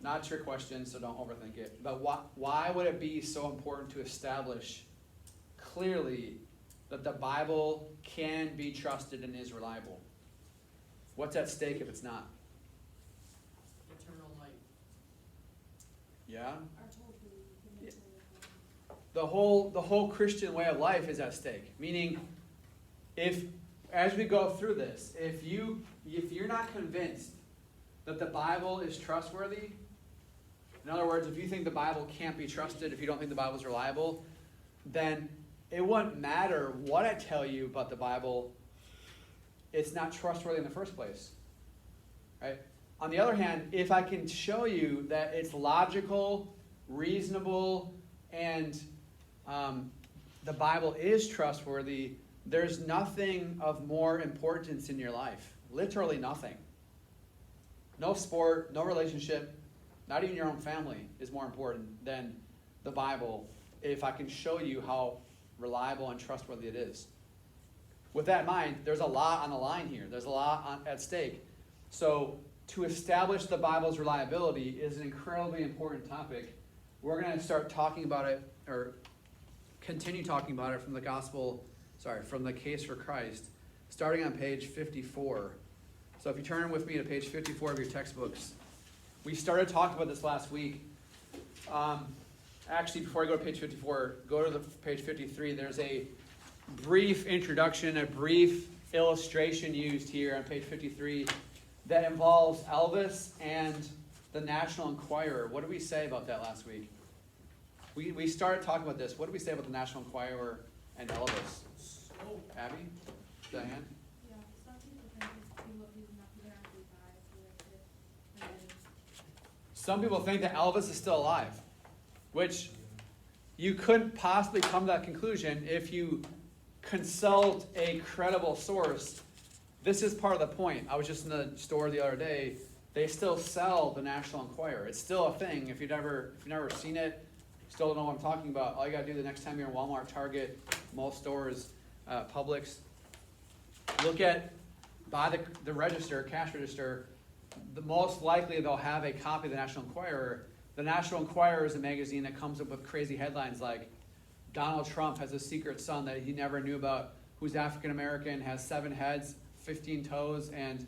Not a trick question, so don't overthink it. But why would it be so important to establish clearly that the Bible can be trusted and is reliable? What's at stake if it's not? Eternal life. Yeah? The whole Christian way of life is at stake. Meaning, if as we go through this, if you're not convinced that the Bible is trustworthy, in other words, if you think the Bible can't be trusted, if you don't think the Bible is reliable, then it wouldn't matter what I tell you about the Bible. It's not trustworthy in the first place. Right? On the other hand, if I can show you that it's logical, reasonable, and the Bible is trustworthy, there's nothing of more importance in your life. Literally nothing. No sport, no relationship, not even your own family is more important than the Bible if I can show you how reliable and trustworthy it is. With that in mind, there's a lot on the line here. There's a lot at stake. So to establish the Bible's reliability is an incredibly important topic. We're going to start talking about it, or continue talking about it from from the Case for Christ, starting on page 54. So if you turn with me to page 54 of your textbooks, we started talking about this last week. Actually, before I go to page 54, go to page 53. There's a brief introduction, a brief illustration used here on page 53 that involves Elvis and the National Enquirer. What did we say about that last week? We started talking about this. What did we say about the National Enquirer and Elvis? Abby? Diane? Yeah, some people think he's not there and he died. Some people think that Elvis is still alive, which you couldn't possibly come to that conclusion if you consult a credible source. This is part of the point. I was just in the store the other day. They still sell the National Enquirer. It's still a thing. If you've never seen it, still don't know what I'm talking about, all you got to do the next time you're in Walmart, Target, most stores, Publix, look at, by the register, cash register, the most likely they'll have a copy of the National Enquirer. The National Enquirer is a magazine that comes up with crazy headlines like Donald Trump has a secret son that he never knew about, who's African American, has 7 heads, 15 toes, and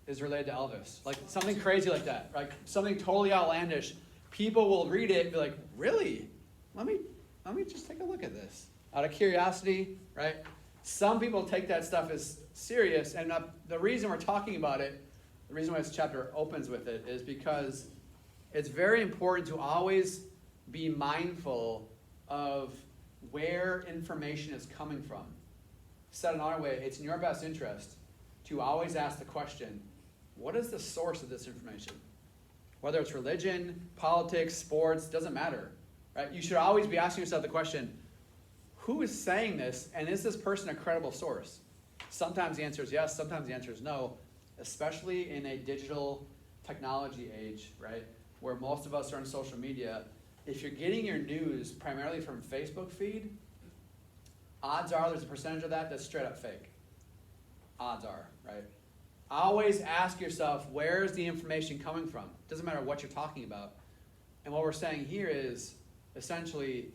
is related to Elvis. Like something crazy like that, like something totally outlandish. People will read it and be like, really? Let me just take a look at this. Out of curiosity, right? Some people take that stuff as serious, and the reason we're talking about it, the reason why this chapter opens with it, is because it's very important to always be mindful of where information is coming from. Said another way, it's in your best interest to always ask the question, what is the source of this information? Whether it's religion, politics, sports, doesn't matter. Right? You should always be asking yourself the question, who is saying this, and is this person a credible source? Sometimes the answer is yes, sometimes the answer is no, especially in a digital technology age, right, where most of us are on social media. If you're getting your news primarily from Facebook feed, odds are there's a percentage of that that's straight up fake. Odds are, right? Always ask yourself, where is the information coming from? Doesn't matter what you're talking about. And what we're saying here is essentially,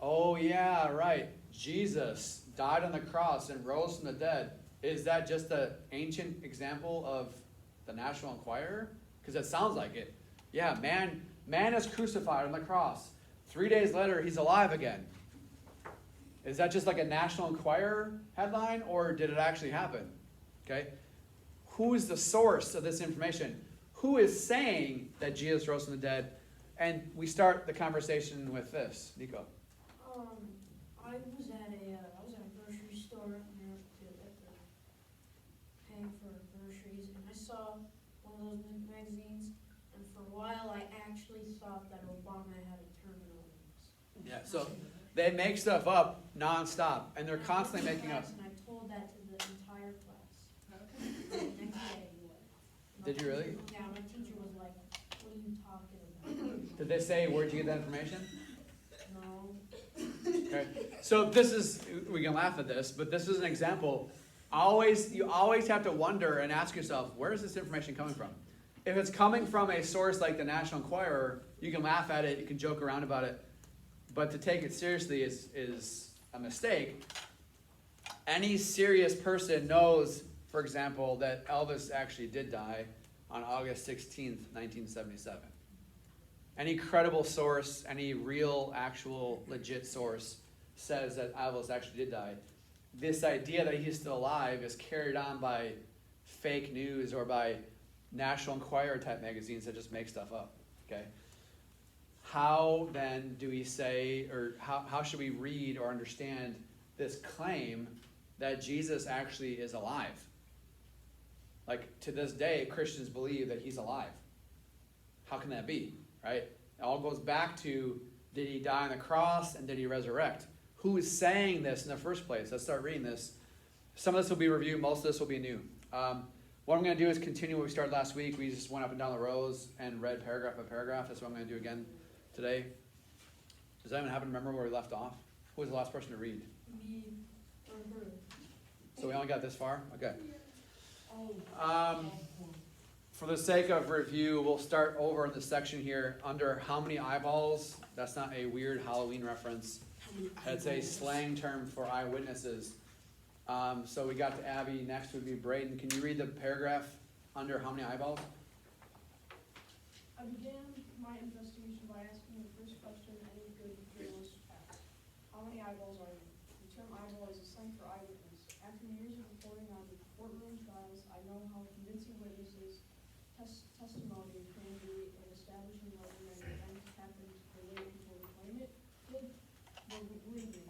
oh yeah, right, Jesus died on the cross and rose from the dead. Is that just an ancient example of the National Enquirer? Because it sounds like it. Yeah, man is crucified on the cross. 3 days later, he's alive again. Is that just like a National Enquirer headline, or did it actually happen? Okay? Who is the source of this information? Who is saying that Jesus rose from the dead? And we start the conversation with this. Nico. I was at a grocery store paying for groceries, and I saw one of those magazines, and for a while I actually thought that Obama had a terminal illness. Yeah, so they make stuff up nonstop, and they're constantly making up. And I told that to the entire class. The next day. Did you really? Yeah, my teacher was like, what are you talking about? Did they say, where'd you get that information? No. Okay. So this is, we can laugh at this, but this is an example. You always have to wonder and ask yourself, where is this information coming from? if it's coming from a source like the National Enquirer, you can laugh at it, you can joke around about it, but to take it seriously is a mistake. Any serious person knows, for example, that Elvis actually did die on August 16th, 1977. Any credible source, any real, actual, legit source says that Elvis actually did die. This idea that he's still alive is carried on by fake news or by National Enquirer type magazines that just make stuff up. Okay? How then do we say, or how should we read or understand this claim that Jesus actually is alive? Like, to this day, Christians believe that he's alive. How can that be, right? It all goes back to, did he die on the cross and did he resurrect? Who is saying this in the first place? Let's start reading this. Some of this will be review, most of this will be new. What I'm going to do is continue what we started last week. We just went up and down the rows and read paragraph by paragraph. That's what I'm going to do again today. Does anyone happen to remember where we left off? Who was the last person to read? Me or her. So we only got this far? Okay. For the sake of review, we'll start over in the section here under how many eyeballs. That's not a weird Halloween reference. It's a slang term for eyewitnesses. So we got to Abby. Next would be Braden. Can you read the paragraph under how many eyeballs? I began my investigation by asking the first question any good journalist asks. How many eyeballs are there? The term eyeball is a slang for eyewitness. After years of reporting on courtroom trials, I know how convincing witnesses' testimony can be in establishing whether an event happened the way people claim it did. But believe me,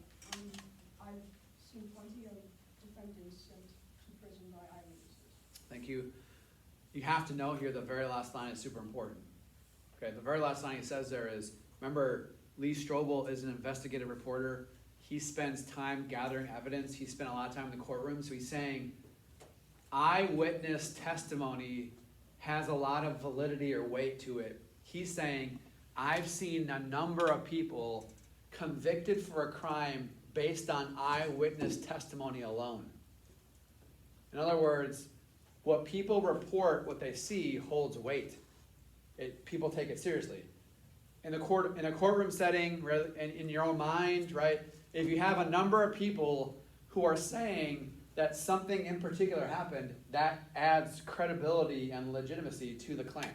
I've seen plenty of defendants sent to prison by eyewitnesses. Thank you. You have to know here the very last line is super important. Okay, the very last line he says there is, remember, Lee Strobel is an investigative reporter. He spends time gathering evidence. He spent a lot of time in the courtroom. So he's saying eyewitness testimony has a lot of validity or weight to it. He's saying, I've seen a number of people convicted for a crime based on eyewitness testimony alone. In other words, what people report, what they see, holds weight. People take it seriously. In a courtroom setting, in your own mind, right? If you have a number of people who are saying that something in particular happened, that adds credibility and legitimacy to the claim.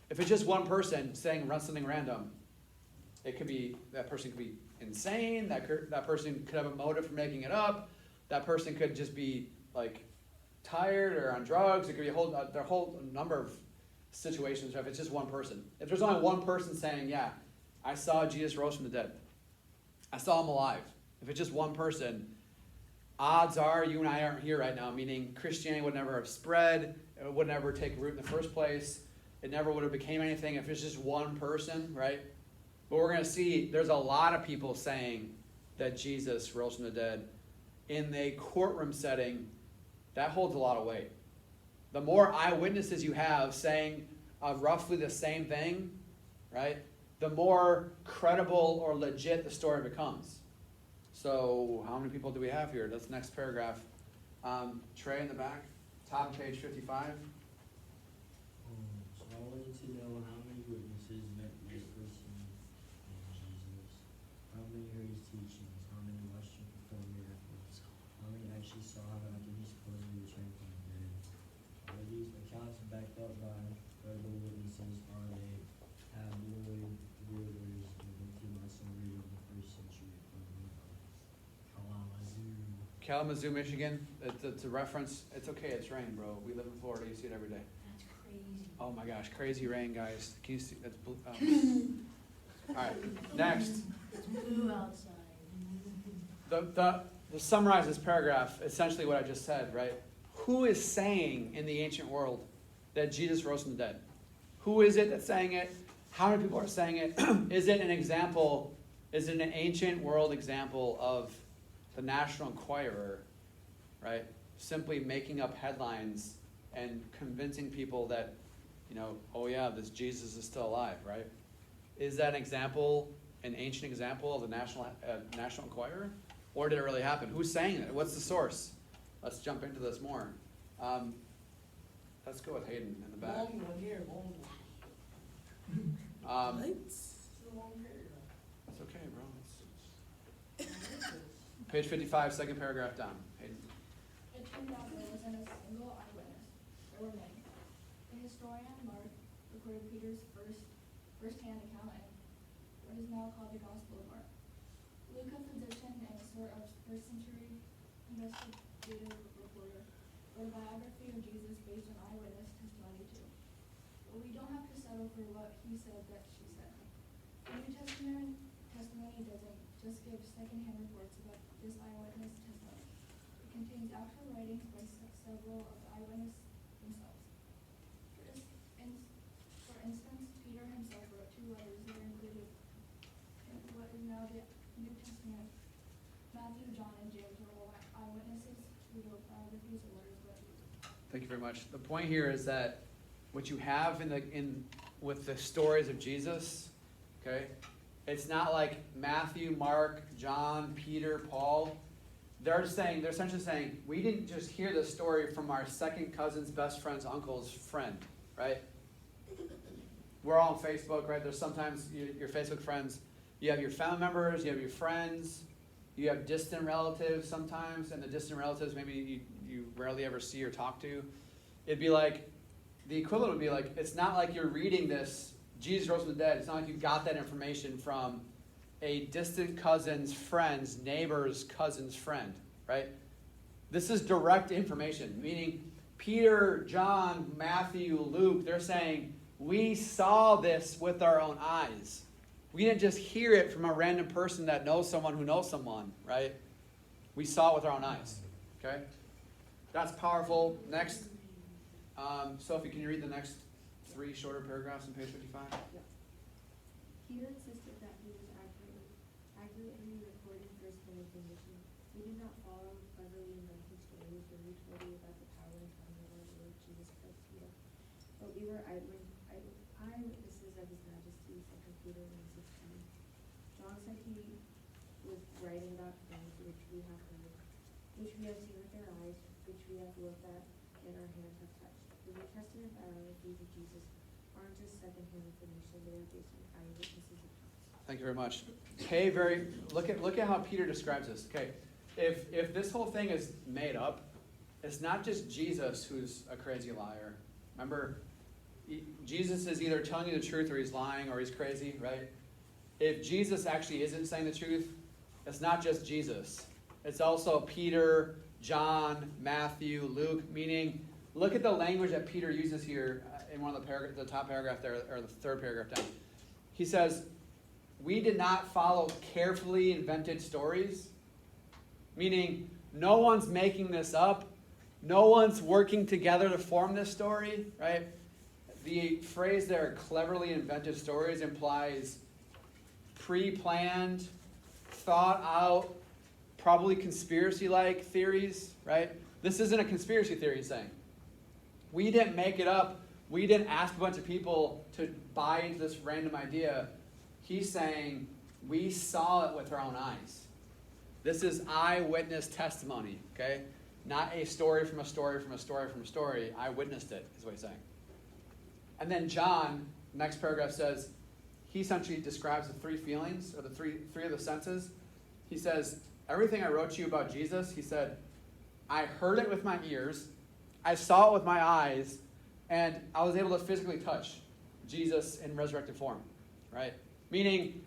If it's just one person saying something random, that person could be insane. That person could have a motive for making it up. That person could just be like tired or on drugs. It could be a whole number of situations if it's just one person. If there's only one person saying, yeah, I saw Jesus rose from the dead. I saw him alive. If it's just one person, odds are you and I aren't here right now, meaning Christianity would never have spread. It would never take root in the first place. It never would have became anything if it's just one person, right? But we're going to see there's a lot of people saying that Jesus rose from the dead. In the courtroom setting, that holds a lot of weight. The more eyewitnesses you have saying roughly the same thing, right, the more credible or legit the story becomes. So how many people do we have here? That's the next paragraph. Trey in the back, top of page 55. So I wanted to know how many witnesses met this person named Jesus, how many heard his teachings, how many watched him perform miracles, how many actually saw him after he supposedly returned from the dead. Are these accounts backed up by credible witnesses? Are they tabloid wielders invented by some reader of the first century equivalent of Kalamazoo? Kalamazoo, Michigan. It's a reference. It's okay. It's rain, bro. We live in Florida. You see it every day. That's crazy. Oh my gosh, crazy rain, guys. Can you see? That's all right. Next. It's blue outside. To summarize this paragraph, essentially what I just said, right? Who is saying in the ancient world that Jesus rose from the dead? Who is it that's saying it? How many people are saying it? Is it an example? Is it an ancient world example of the National Enquirer, right? Simply making up headlines and convincing people that, oh yeah, this Jesus is still alive, right? Is that an ancient example of the National Enquirer? Or did it really happen? Who's saying it? What's the source? Let's jump into this more. Let's go with Hayden in the back. Long one here, long one. It's a long paragraph. It's okay, bro. Page 55, second paragraph down. Hayden. It turned out there wasn't a single eyewitness. There were many. The historian Mark recorded Peter's first-hand account in what is now called the Gospel of Mark. Luke, a physician and a sort of first-century investigative reporter, wrote a biography of Jesus based on eyewitness testimony too. But we don't have to settle for what he said that she said. The New Testament testimony doesn't just give second-hand reports about this eyewitness testimony. It contains actual writings by several of the eyewitnesses themselves. For instance, Peter himself wrote 2 letters that are included in what is now the New Testament. Matthew, John, and James were all eyewitnesses who wrote biographies or letters about Jesus. Thank you very much. The point here is that what you have with the stories of Jesus, okay, it's not like Matthew, Mark, John, Peter, Paul. They're essentially saying, we didn't just hear the story from our second cousin's best friend's uncle's friend, right? We're all on Facebook, right? There's sometimes your Facebook friends, you have your family members, you have your friends, you have distant relatives sometimes, and the distant relatives maybe you rarely ever see or talk to. It'd be like, the equivalent would be like, it's not like you're reading this, Jesus rose from the dead. It's not like you got that information from a distant cousin's friend's neighbor's cousin's friend, right? This is direct information, meaning Peter, John, Matthew, Luke, they're saying, we saw this with our own eyes. We didn't just hear it from a random person that knows someone who knows someone, right? We saw it with our own eyes, okay? That's powerful. Next, Sophie, can you read the next 3 shorter paragraphs on page 55? Peter insisted that he was accurately recording first-hand information. We did not follow cleverly invented stories when we told you about the power and coming of our Lord Jesus Christ, Peter. But we were eyewitnesses of his majesty, 2 Peter 1:16. John said he was writing about things which we have heard, which we have seen with our eyes, which we have looked at, and our hands have touched. The New Testament biographies of Jesus aren't just second-hand information, they are based on eyewitnesses' accounts. Thank you very much. Look at how Peter describes this. Okay, if this whole thing is made up, it's not just Jesus who's a crazy liar. Remember, Jesus is either telling you the truth or he's lying or he's crazy, right? If Jesus actually isn't saying the truth, it's not just Jesus. It's also Peter, John, Matthew, Luke, meaning, look at the language that Peter uses here in one of the top paragraph there, or the 3rd paragraph down. He says, we did not follow carefully invented stories, meaning no one's making this up. No one's working together to form this story, right? The phrase there, cleverly invented stories, implies pre-planned, thought out, probably conspiracy-like theories, right? This isn't a conspiracy theory, he's saying. We didn't make it up. We didn't ask a bunch of people to buy into this random idea. He's saying we saw it with our own eyes. This is eyewitness testimony, okay? Not a story from a story from a story from a story. I witnessed it, is what he's saying. And then John, next paragraph says, he essentially describes the 3 feelings, or the three of the senses. He says, everything I wrote to you about Jesus, he said, I heard it with my ears, I saw it with my eyes, and I was able to physically touch Jesus in resurrected form, right? Meaning,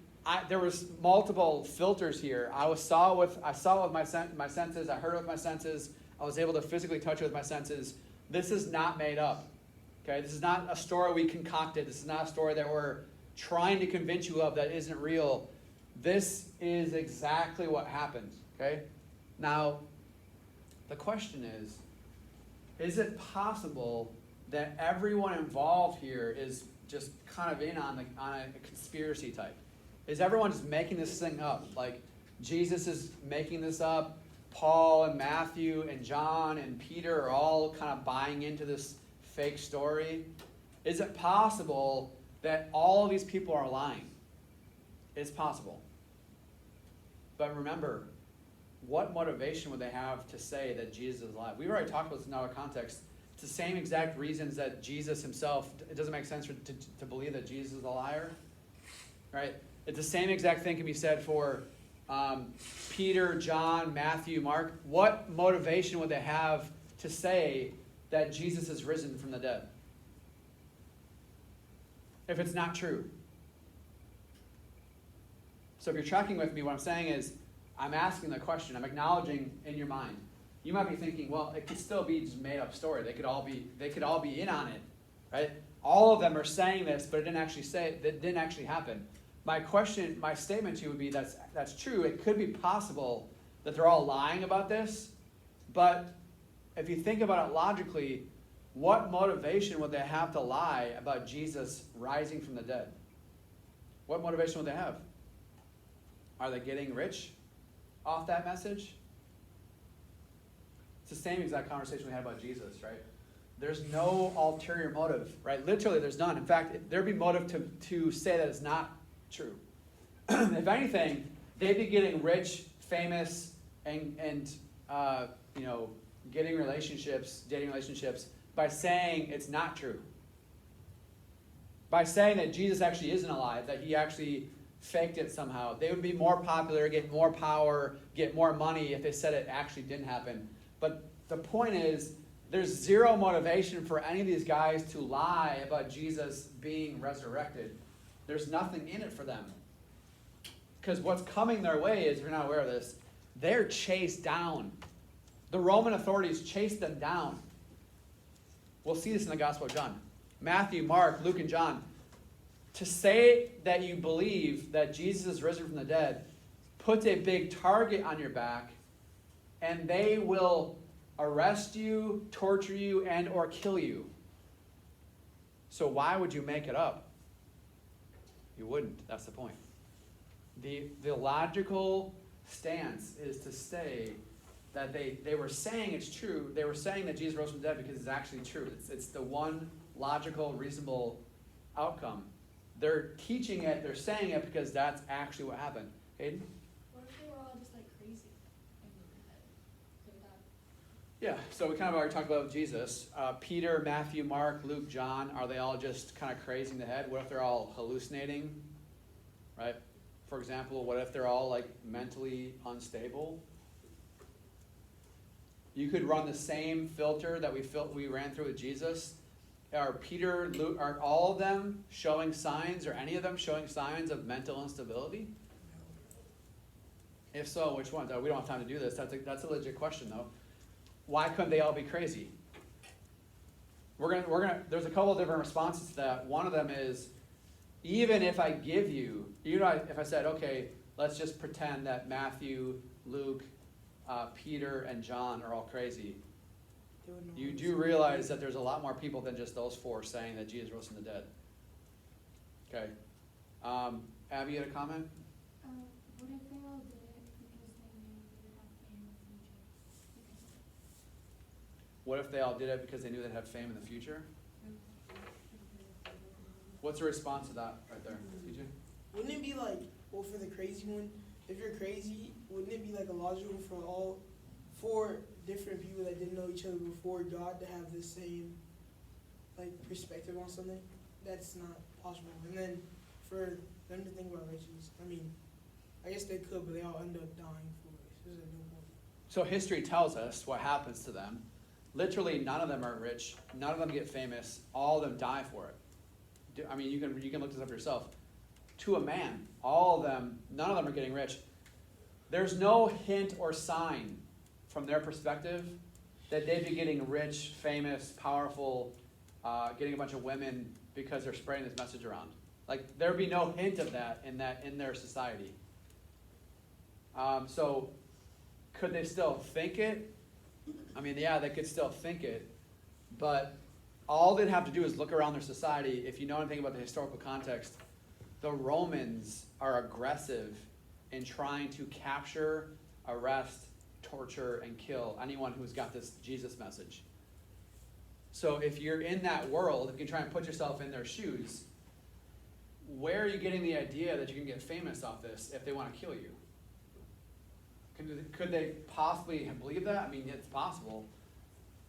there was multiple filters here. I saw it with my senses, I heard it with my senses, I was able to physically touch it with my senses. This is not made up, okay? This is not a story we concocted. This is not a story that we're trying to convince you of that isn't real. This is exactly what happened, okay? Now, the question is it possible that everyone involved here is just kind of in on a conspiracy type? Is everyone just making this thing up? Like, Jesus is making this up, Paul and Matthew and John and Peter are all kind of buying into this fake story? Is it possible that all of these people are lying? It's possible. But remember, what motivation would they have to say that Jesus is alive? We've already talked about this in another context. the same exact reasons that Jesus himself, it doesn't make sense to believe that Jesus is a liar, right? It's the same exact thing can be said for Peter, John, Matthew, Mark. What motivation would they have to say that Jesus is risen from the dead if it's not true? So if you're tracking with me, what I'm saying is I'm asking the question. I'm acknowledging in your mind. You might be thinking, well, it could still be just made up story. They could all be in on it, right? All of them are saying this, but it didn't actually happen. My statement to you would be that's true. It could be possible that they're all lying about this, but if you think about it logically, what motivation would they have to lie about Jesus rising from the dead? What motivation would they have? Are they getting rich off that message? It's the same exact conversation we had about Jesus, right? There's no ulterior motive, right? Literally, there's none. In fact, there'd be motive to say that it's not true. If anything, they'd be getting rich, famous, and getting relationships, dating relationships, by saying it's not true. By saying that Jesus actually isn't alive, that he actually faked it somehow. They would be more popular, get more power, get more money if they said it actually didn't happen. But the point is, there's zero motivation for any of these guys to lie about Jesus being resurrected. There's nothing in it for them. Because what's coming their way is, if you're not aware of this, they're chased down. The Roman authorities chased them down. We'll see this in the Gospel of John. Matthew, Mark, Luke, and John. To say that you believe that Jesus is risen from the dead puts a big target on your back, and they will arrest you, torture you, and or kill you. So why would you make it up? You wouldn't. That's the point. The logical stance is to say that they were saying it's true. They were saying that Jesus rose from the dead because it's actually true. It's the one logical, reasonable outcome. They're teaching it, they're saying it because that's actually what happened. Aiden? What if they were all just like crazy in their head? Could that? Yeah, so we kind of already talked about Jesus. Peter, Matthew, Mark, Luke, John, are they all just kind of crazy in the head? What if they're all hallucinating? Right? For example, what if they're all like mentally unstable? You could run the same filter that we ran through with Jesus. Are Peter, Luke, are all of them showing signs, or any of them showing signs of mental instability? If so, which ones? We don't have time to do this. That's a legit question, though. Why couldn't they all be crazy? There's a couple of different responses to that. One of them is, even if I give you, if I said, okay, let's just pretend that Matthew, Luke, Peter, and John are all crazy. You do realize that there's a lot more people than just those four saying that Jesus rose from the dead. Okay. Abby, you had a comment? What if they all did it because they knew they would have fame in the future? What if they all did it because they knew they'd have fame in the future? What's the response to that right there, TJ? Wouldn't it be like, well, for the crazy one, if you're crazy, wouldn't it be like illogical for all four different people that didn't know each other before God to have the same like perspective on something? That's not possible. And then for them to think about riches, I mean, I guess they could, but they all end up dying for it. There's no point. So history tells us what happens to them. Literally, none of them are rich. None of them get famous. All of them die for it. I mean, you can look this up yourself. To a man, all of them, none of them are getting rich. There's no hint or sign from their perspective that they'd be getting rich, famous, powerful, getting a bunch of women because they're spreading this message around. Like, there'd be no hint of that in their society. So could they still think it? I mean, yeah, they could still think it, but all they'd have to do is look around their society. If you know anything about the historical context, the Romans are aggressive in trying to capture, arrest, torture, and kill anyone who's got this Jesus message. So if you're in that world, if you can try and put yourself in their shoes, where are you getting the idea that you can get famous off this if they want to kill you? Could they possibly believe that? I mean, it's possible.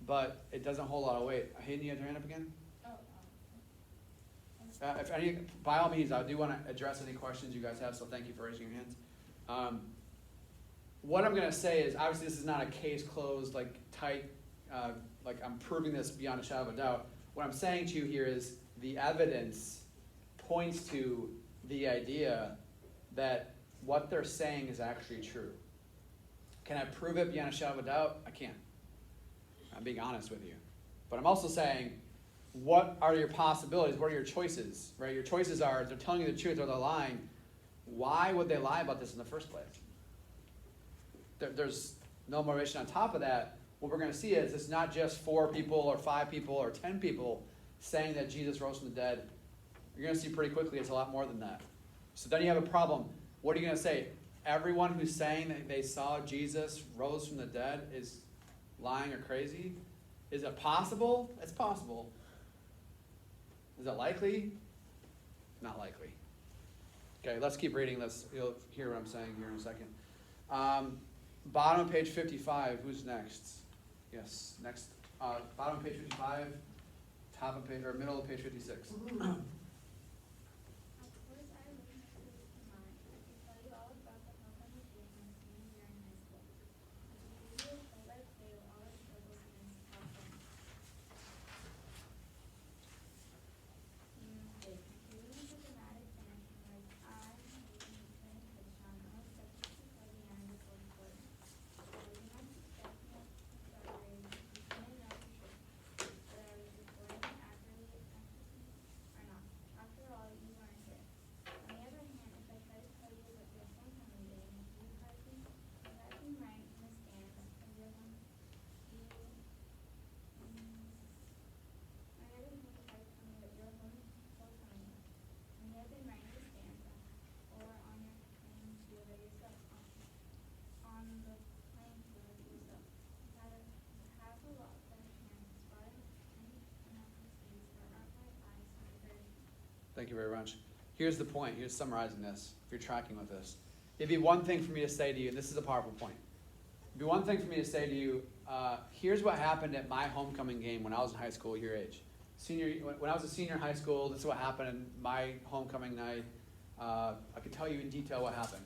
but it doesn't hold a lot of weight. Hayden, you had your hand up again? If any, by all means, I do want to address any questions you guys have, so thank you for raising your hands. What I'm going to say is, obviously this is not a case closed, like tight, like I'm proving this beyond a shadow of a doubt. What I'm saying to you here is the evidence points to the idea that what they're saying is actually true. Can I prove it beyond a shadow of a doubt? I can't. I'm being honest with you. But I'm also saying, what are your possibilities? What are your choices? Right? Your choices are, if they're telling you the truth or they're lying, why would they lie about this in the first place? There's no motivation on top of that. What we're going to see is it's not just 4 people or 5 people or 10 people saying that Jesus rose from the dead. You're going to see pretty quickly it's a lot more than that. So then you have a problem. What are you going to say? Everyone who's saying that they saw Jesus rose from the dead is lying or crazy? Is it possible? It's possible. Is it likely? Not likely. Okay, let's keep reading. You'll hear what I'm saying here in a second. Bottom of page 55. Who's next? Yes, next. Bottom of page 55. Top of page, or middle of page 56. Thank you very much. Here's the point. Here's summarizing this, if you're tracking with this. It'd be one thing for me to say to you, and this is a powerful point. It'd be one thing for me to say to you, here's what happened at my homecoming game when I was in high school, your age. When I was a senior in high school, this is what happened in my homecoming night. I could tell you in detail what happened.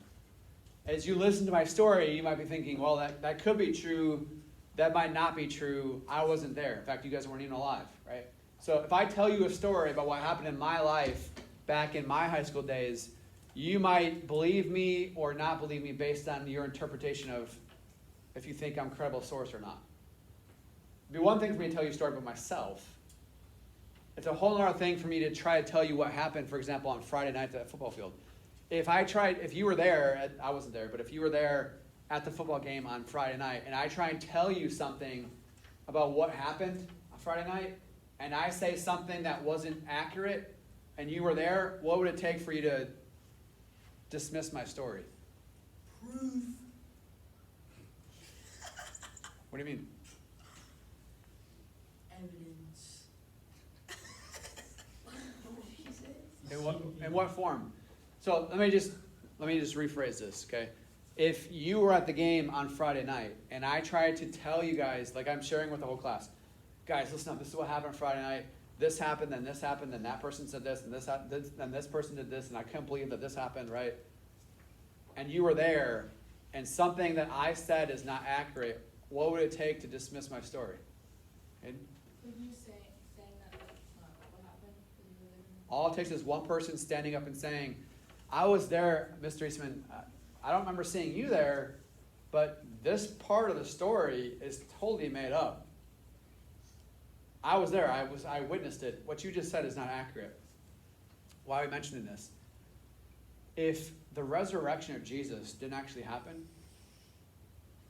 As you listen to my story, you might be thinking, well, that could be true. That might not be true. I wasn't there. In fact, you guys weren't even alive, right? So if I tell you a story about what happened in my life back in my high school days, you might believe me or not believe me based on your interpretation of if you think I'm a credible source or not. It'd be one thing for me to tell you a story about myself. It's a whole other thing for me to try to tell you what happened, for example, on Friday night at the football field. If you were there, I wasn't there, but if you were there at the football game on Friday night, and I try and tell you something about what happened on Friday night, and I say something that wasn't accurate, and you were there, what would it take for you to dismiss my story? Proof. What do you mean? Evidence. In what form? So let me just rephrase this, okay? If you were at the game on Friday night, and I tried to tell you guys, like I'm sharing with the whole class, guys, listen up, this is what happened Friday night. This happened, then this happened, then that person said this, and then this person did this, and I couldn't believe that this happened, right? And you were there, and something that I said is not accurate, what would it take to dismiss my story? And Could you saying that that's not what happened? all it takes is one person standing up and saying, I was there, Mr. Eastman, I don't remember seeing you there, but this part of the story is totally made up. I was there. I witnessed it. What you just said is not accurate. Why are we mentioning this? If the resurrection of Jesus didn't actually happen,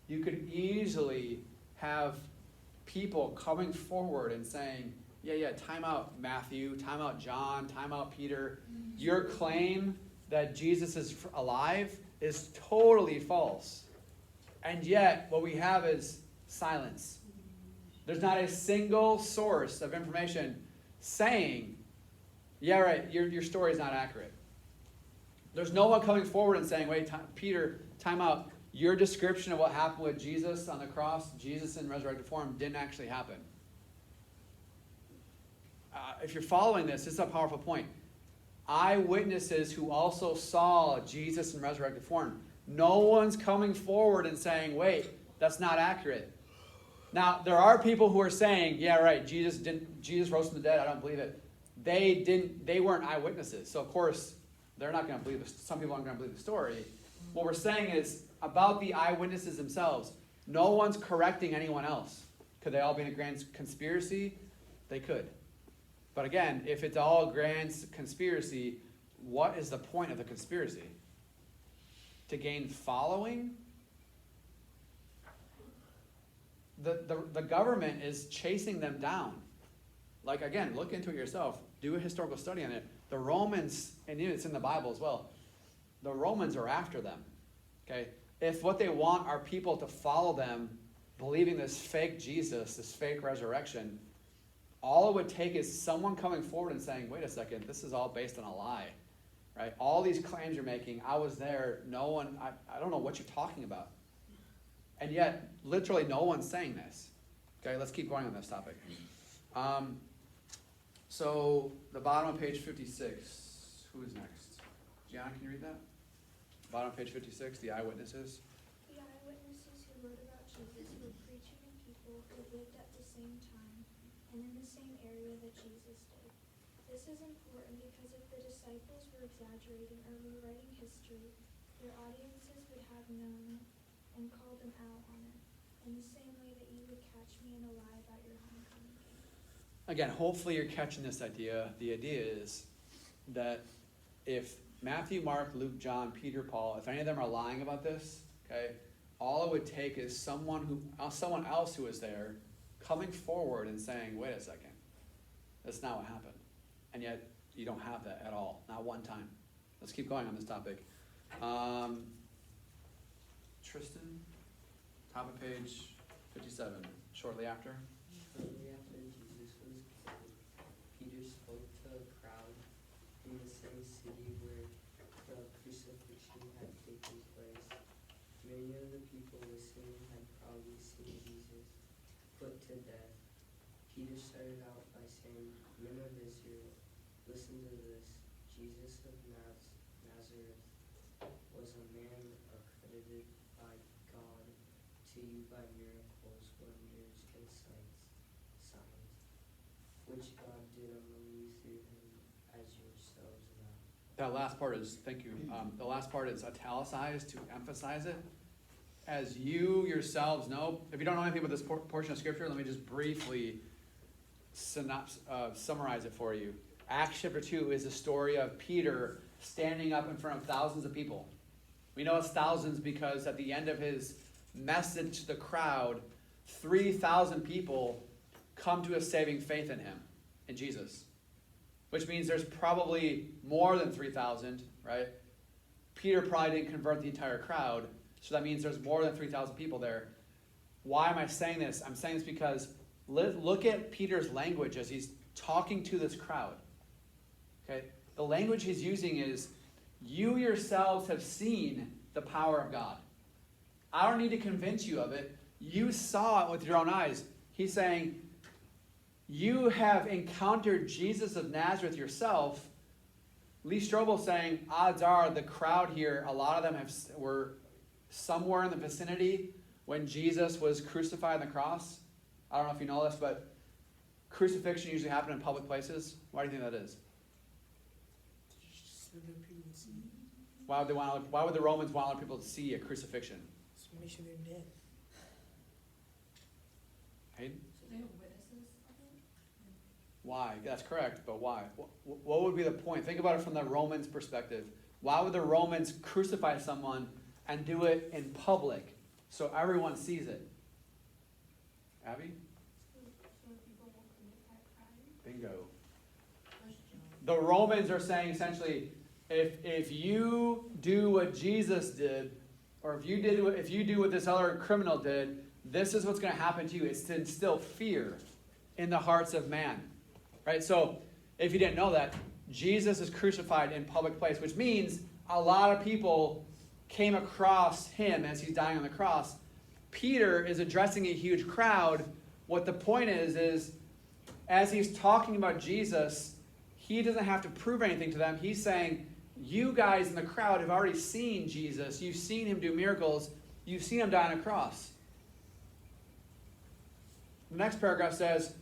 you could easily have people coming forward and saying, yeah, time out Matthew, time out John, time out Peter. Your claim that Jesus is alive is totally false. And yet, what we have is silence. There's not a single source of information saying, yeah, right, your story is not accurate. There's no one coming forward and saying, wait, Peter, time out. your description of what happened with Jesus on the cross, Jesus in resurrected form, didn't actually happen. If you're following this is a powerful point. Eyewitnesses who also saw Jesus in resurrected form. No one's coming forward and saying, wait, that's not accurate. Now, there are people who are saying, yeah, right, Jesus rose from the dead, I don't believe it. They weren't eyewitnesses. So, of course, they're not going to believe this. Some people aren't going to believe the story. What we're saying is, about the eyewitnesses themselves, no one's correcting anyone else. Could they all be in a grand conspiracy? They could. But again, if it's all a grand conspiracy, what is the point of the conspiracy? To gain following? The government is chasing them down. Like, again, look into it yourself. Do a historical study on it. The Romans, and it's in the Bible as well, the Romans are after them. Okay? If what they want are people to follow them, believing this fake Jesus, this fake resurrection, all it would take is someone coming forward and saying, wait a second, this is all based on a lie. Right? All these claims you're making, I was there, no one, I don't know what you're talking about. And yet, literally no one's saying this. Okay, let's keep going on this topic. So, the bottom of page 56, who is next? Gianna, can you read that? Bottom of page 56, the eyewitnesses. The eyewitnesses who wrote about Jesus were preaching to people who lived at the same time and in the same area that Jesus did. This is important because if the disciples were exaggerating or rewriting history, their audiences would have known and called them out on it, in the same way that you would catch me in a lie about your homecoming game. Again, hopefully you're catching this idea. The idea is that if Matthew, Mark, Luke, John, Peter, Paul, if any of them are lying about this, okay, all it would take is someone else who was there coming forward and saying, wait a second, that's not what happened. And yet you don't have that at all, not one time. Let's keep going on this topic. Tristan, top of page 57, shortly after. Shortly after Jesus was killed, Peter spoke to a crowd in the same city where the crucifixion had taken place. Many of the people listening had probably seen Jesus put to death. Peter started out by saying, "Men of Israel, listen to this. Jesus of Nazareth was a man accredited by God to you by miracles, wonders, and signs, which God did among you through him, as yourselves know." That last part is, thank you, the last part is italicized to emphasize it. As you yourselves know, if you don't know anything about this portion of Scripture, let me just briefly summarize it for you. Acts chapter 2 is the story of Peter standing up in front of thousands of people. We know it's thousands because at the end of his message to the crowd, 3,000 people come to a saving faith in him, in Jesus. Which means there's probably more than 3,000, right? Peter probably didn't convert the entire crowd, so that means there's more than 3,000 people there. Why am I saying this? I'm saying this because look at Peter's language as he's talking to this crowd. Okay? The language he's using is, you yourselves have seen the power of God. I don't need to convince you of it. You saw it with your own eyes. He's saying, you have encountered Jesus of Nazareth yourself. Lee Strobel saying, odds are the crowd here, a lot of them were somewhere in the vicinity when Jesus was crucified on the cross. I don't know if you know this, but crucifixion usually happened in public places. Why do you think that is? So that people can see. Why would the Romans want other people to see a crucifixion? So make sure they're dead. Hayden? So they have witnesses of it? Why? That's correct, but why? What would be the point? Think about it from the Romans' perspective. Why would the Romans crucify someone and do it in public so everyone sees it? Abby? So people won't commit that crime? Bingo. The Romans are saying essentially, if you do what Jesus did, or if you do what this other criminal did, this is what's going to happen to you. It's to instill fear in the hearts of man. Right? So, if you didn't know that, Jesus is crucified in public place, which means a lot of people came across him as he's dying on the cross. Peter is addressing a huge crowd. What the point is as he's talking about Jesus, he doesn't have to prove anything to them. He's saying, you guys in the crowd have already seen Jesus. You've seen him do miracles. You've seen him die on a cross. The next paragraph says,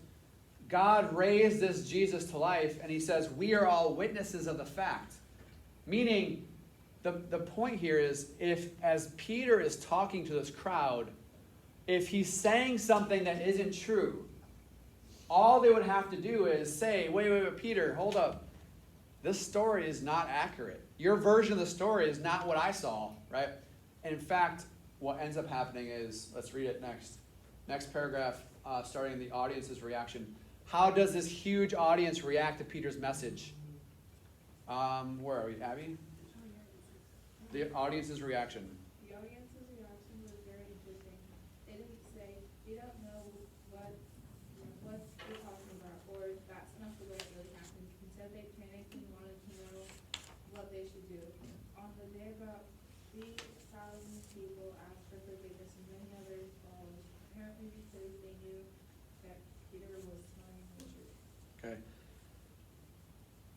God raised this Jesus to life, and he says, we are all witnesses of the fact. Meaning, the point here is, if as Peter is talking to this crowd, if he's saying something that isn't true, all they would have to do is say, wait, Peter, hold up. This story is not accurate. Your version of the story is not what I saw, right? And in fact, what ends up happening is, let's read it next. Next paragraph, starting the audience's reaction. How does this huge audience react to Peter's message? Where are we, Abby? The audience's reaction. The audience's reaction was very interesting. They didn't say, "We don't know what you're talking about," or "That's not the way it really happened." Instead, they panicked and wanted to know what they should do. On the day, about 3,000 people asked for forgiveness, and many others followed, apparently because they knew that Peter was telling the truth. Okay.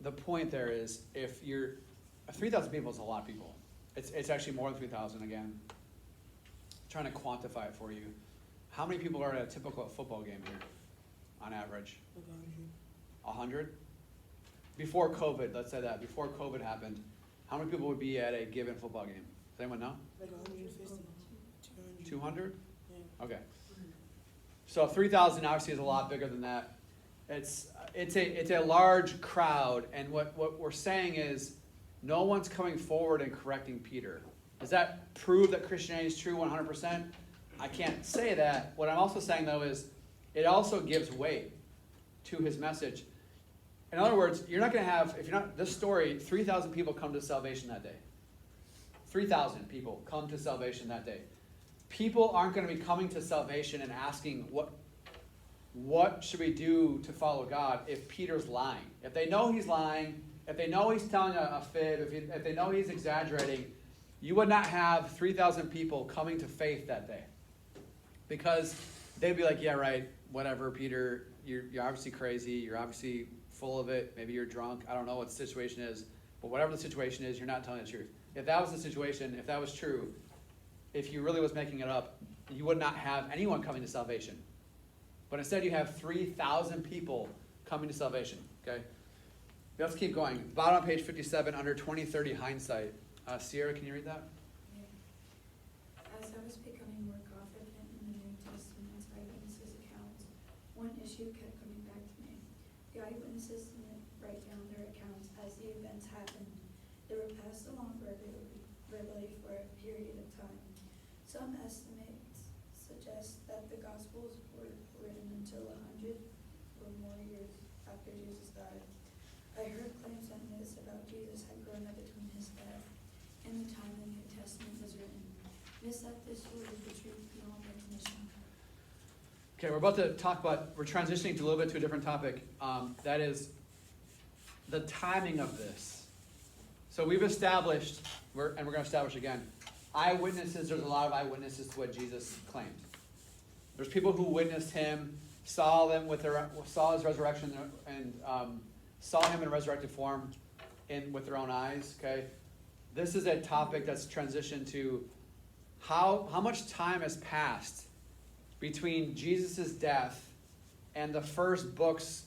The point there is, if you're 3,000 people is a lot of people. It's actually more than 3,000 again. Trying to quantify it for you. How many people are at a typical football game here, on average? 100? Before COVID, let's say that. Before COVID happened, how many people would be at a given football game? Does anyone know? Like 150, 200. 200? Yeah. Okay. So 3,000 obviously is a lot bigger than that. It's a large crowd, and what we're saying is, no one's coming forward and correcting Peter. Does that prove that Christianity is true 100%? I can't say that. What I'm also saying, though, is it also gives weight to his message. In other words, you're not going to have, if you're not, this story, 3,000 people come to salvation that day. 3,000 people come to salvation that day. People aren't going to be coming to salvation and asking, what should we do to follow God if Peter's lying? If they know he's lying, if they know he's telling a fib, if they know he's exaggerating, you would not have 3,000 people coming to faith that day. Because they'd be like, yeah, right, whatever, Peter, you're obviously crazy, you're obviously full of it, maybe you're drunk, I don't know what the situation is, but whatever the situation is, you're not telling the truth. If that was the situation, if that was true, if he really was making it up, you would not have anyone coming to salvation. But instead you have 3,000 people coming to salvation, okay? Let's keep going. Bottom of page 57 under 2030 hindsight. Sierra, can you read that? As I was becoming more confident in the New Testament's eyewitnesses' accounts, one issue kept coming back to me. The eyewitnesses didn't write down their accounts as the events happened. They were passed along verbally for a period of time. Some estimates suggest that the Gospels were written until 100 or more years after Jesus died. I heard claims that myths about Jesus had grown up between his death and the time the New Testament was written. Myths that this sort of the truth beyond recognition. Okay, we're transitioning to a little bit to a different topic. That is the timing of this. So we've established, and we're going to establish again, eyewitnesses, there's a lot of eyewitnesses to what Jesus claimed. There's people who witnessed him, saw his resurrection, and saw him in a resurrected form with their own eyes, okay? This is a topic that's transitioned to how much time has passed between Jesus' death and the first books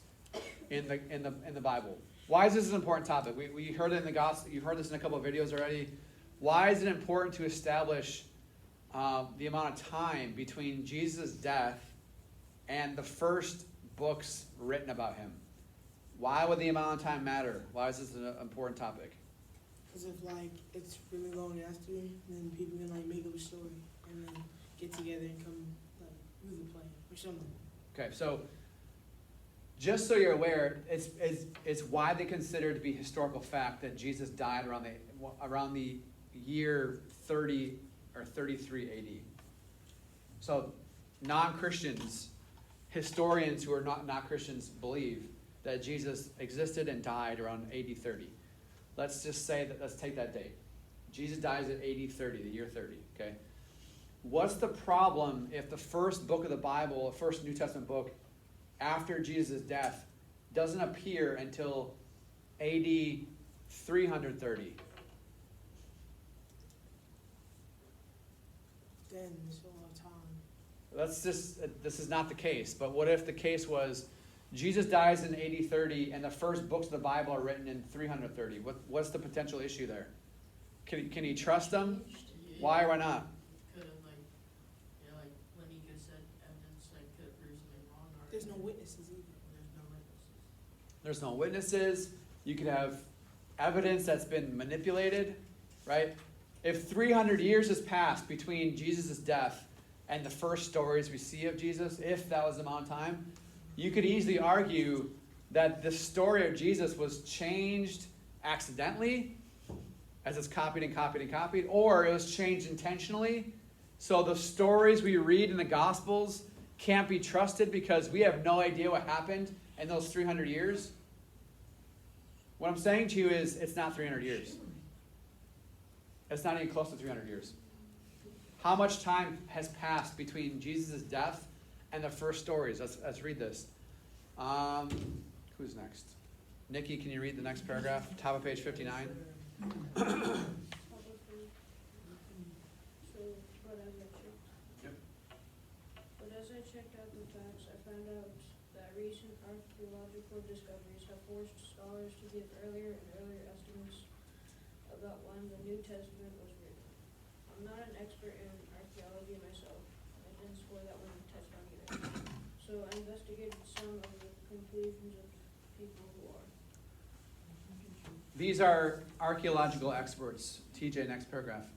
in the Bible. Why is this an important topic? We heard it in the gospel. You've heard this in a couple of videos already. Why is it important to establish the amount of time between Jesus' death and the first books written about him? Why would the amount of time matter? Why is this an important topic? Because if it's really long after, then people can make up a story and then get together and come with a plan or something. Okay, so just so you're aware, it's widely considered to be historical fact that Jesus died around the year 30 or 33 AD. So non-Christians, historians who are not Christians, believe that Jesus existed and died around AD 30. Let's just say that, let's take that date. Jesus dies at AD 30, the year 30, okay? What's the problem if the first book of the Bible, the first New Testament book, after Jesus' death, doesn't appear until AD 330? Then it's a lot of time. This is not the case, but what if the case was Jesus dies in AD 30 and the first books of the Bible are written in 330? What's the potential issue there? Can he trust them? Why or why not? Could have like when he could said evidence that could have proven it wrong, or There's no witnesses either. there's no witnesses. There's no witnesses. You could have evidence that's been manipulated, right? If 300 years has passed between Jesus' death and the first stories we see of Jesus, if that was the amount of time, you could easily argue that the story of Jesus was changed accidentally, as it's copied and copied and copied, or it was changed intentionally. So the stories we read in the Gospels can't be trusted because we have no idea what happened in those 300 years. What I'm saying to you is it's not 300 years. It's not even close to 300 years. How much time has passed between Jesus' death and the first stories? Let's read this. Who's next? Nikki, can you read the next paragraph? Top of page 59. But as I checked out the facts, I found out that recent archaeological discoveries have forced scholars to give earlier and earlier estimates about when the New Testament was written. I'm not an expert in archaeology myself. I didn't score that one in the test on either. So I investigated some of the conclusions of people who are. These are archaeological experts. TJ, next paragraph.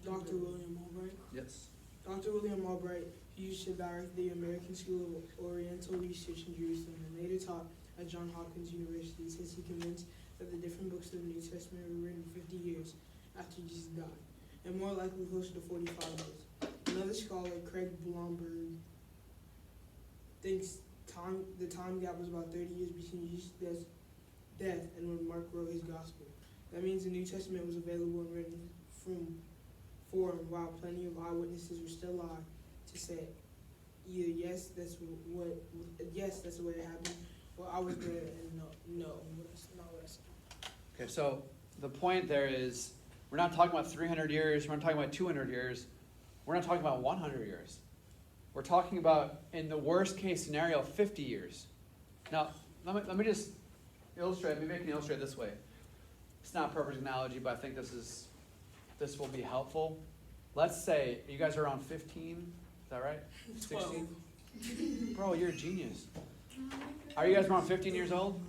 Dr. William Albright. Yes. Dr. William Albright, who used to direct the American School of Oriental Research in Jerusalem and later taught at Johns Hopkins University, says he convinced that the different books of the New Testament were written 50 years after Jesus died, and more likely closer to 45 years. Another scholar, Craig Blomberg, thinks the time gap was about 30 years between Jesus' death and when Mark wrote his gospel. That means the New Testament was available and written for him while plenty of eyewitnesses were still alive to say either yes, that's the way it happened, or I was there and no, that's not what I said. Okay, so the point there is we're not talking about 300 years, we're not talking about 200 years, we're not talking about 100 years. We're talking about, in the worst case scenario, 50 years. Now, let me just illustrate, maybe I can illustrate this way. It's not a perfect analogy, but I think this will be helpful. Let's say you guys are around 15, is that right? 16? Bro, you're a genius. Are you guys around 15 years old?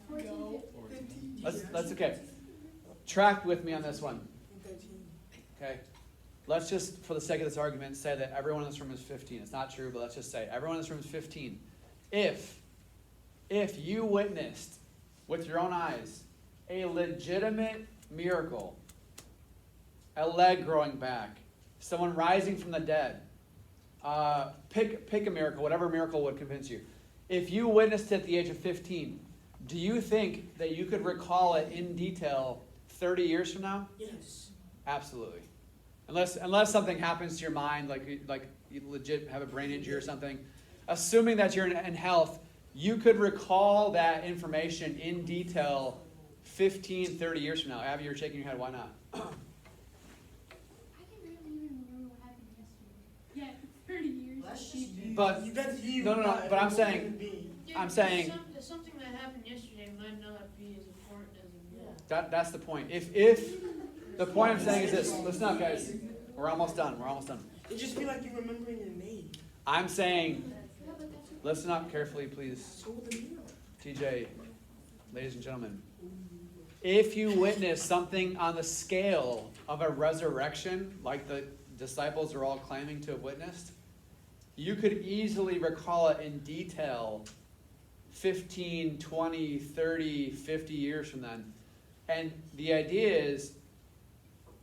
No. Let's okay. Track with me on this one. 13. Okay. Let's just, for the sake of this argument, say that everyone in this room is 15. It's not true, but let's just say everyone in this room is 15. If you witnessed with your own eyes a legitimate miracle, a leg growing back, someone rising from the dead, pick a miracle, whatever miracle would convince you. If you witnessed it at the age of 15, do you think that you could recall it in detail 30 years from now? Yes. Absolutely. Unless something happens to your mind, like you legit have a brain injury or something. Assuming that you're in health, you could recall that information in detail 15, 30 years from now. Abby, you're shaking your head. Why not? I can barely even remember what happened yesterday. Yeah, 30 years. That's just But no. But I'm saying, Something that happened yesterday might not be as important as it will. that's the point. If the point I'm saying is this. Listen up, guys. We're almost done. It'd just be like you remembering your name. I'm saying, listen up carefully, please. So the mirror. TJ, ladies and gentlemen, if you witness something on the scale of a resurrection, like the disciples are all claiming to have witnessed, you could easily recall it in detail 15, 20, 30, 50 years from then. And the idea is,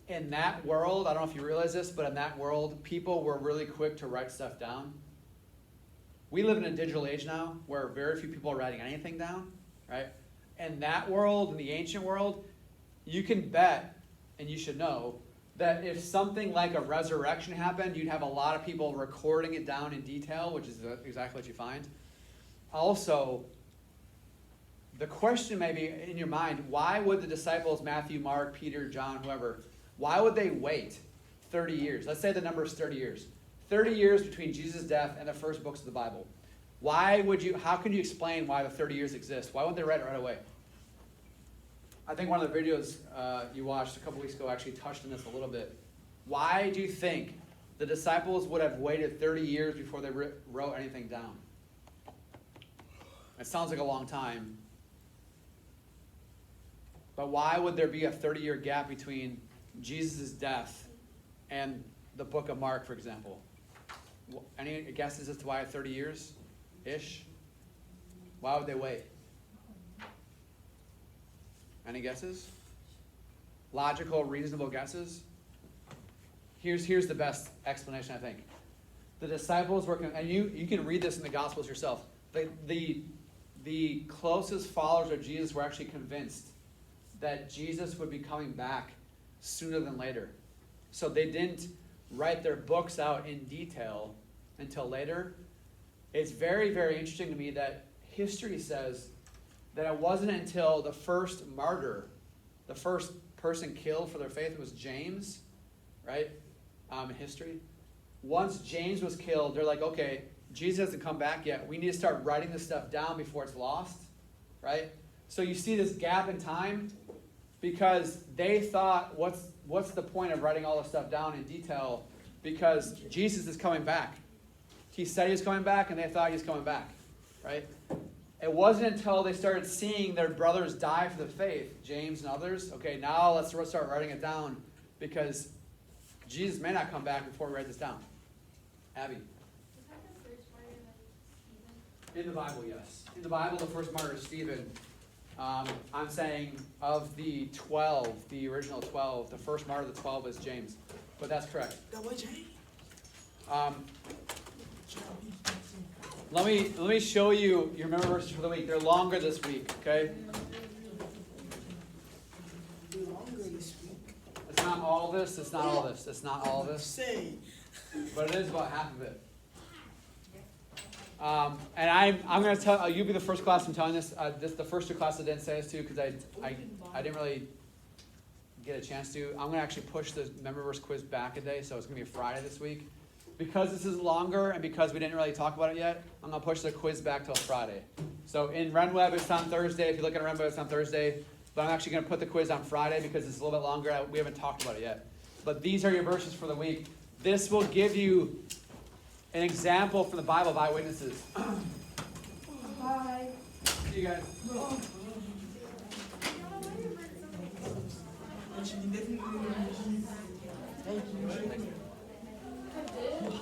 in that world, I don't know if you realize this, but in that world, people were really quick to write stuff down. We live in a digital age now where very few people are writing anything down, right? in that world, in the ancient world, you can bet, and you should know, that if something like a resurrection happened, you'd have a lot of people recording it down in detail, which is exactly what you find. Also, the question may be in your mind, why would the disciples, Matthew, Mark, Peter, John, whoever, why would they wait 30 years? Let's say the number is 30 years. 30 years between Jesus' death and the first books of the Bible. How can you explain why the 30 years exist? Why wouldn't they write it right away? I think one of the videos you watched a couple weeks ago actually touched on this a little bit. Why do you think the disciples would have waited 30 years before they wrote anything down? It sounds like a long time. But why would there be a 30-year gap between Jesus' death and the book of Mark, for example? Any guesses as to why 30 years-ish? Why would they wait? Any guesses? Logical, reasonable guesses? Here's the best explanation, I think. The disciples were, and you can read this in the Gospels yourself. The closest followers of Jesus were actually convinced that Jesus would be coming back sooner than later. So they didn't write their books out in detail until later. It's very, very interesting to me that history says that it wasn't until the first martyr, the first person killed for their faith was James, right, in history. Once James was killed, they're like, okay, Jesus hasn't come back yet. We need to start writing this stuff down before it's lost, right? So you see this gap in time because they thought, what's the point of writing all this stuff down in detail? Because Jesus is coming back. He said he was coming back, and they thought he was coming back, right? It wasn't until they started seeing their brothers die for the faith, James and others, okay, now let's start writing it down because Jesus may not come back before we write this down. Abby? Is that the first martyr, like Stephen? In the Bible, yes. In the Bible, the first martyr is Stephen. I'm saying of the 12, the original 12, the first martyr of the 12 is James. But that's correct. Let me show you your memory verses for the week. They're longer this week, okay? Longer this week. It's not all this. It's not all this. It's not all this. Say. But it is about half of it. And I'm going to tell you'll be the first class I'm telling this. The first two classes I didn't say this to because I didn't really get a chance to. I'm going to actually push the memory verse quiz back a day, so it's going to be Friday this week. Because this is longer and because we didn't really talk about it yet, I'm going to push the quiz back till Friday. So in RenWeb, it's on Thursday. If you look at RenWeb, it's on Thursday. But I'm actually going to put the quiz on Friday because it's a little bit longer. We haven't talked about it yet. But these are your verses for the week. This will give you an example from the Bible of eyewitnesses. Bye. See you guys. Thank you.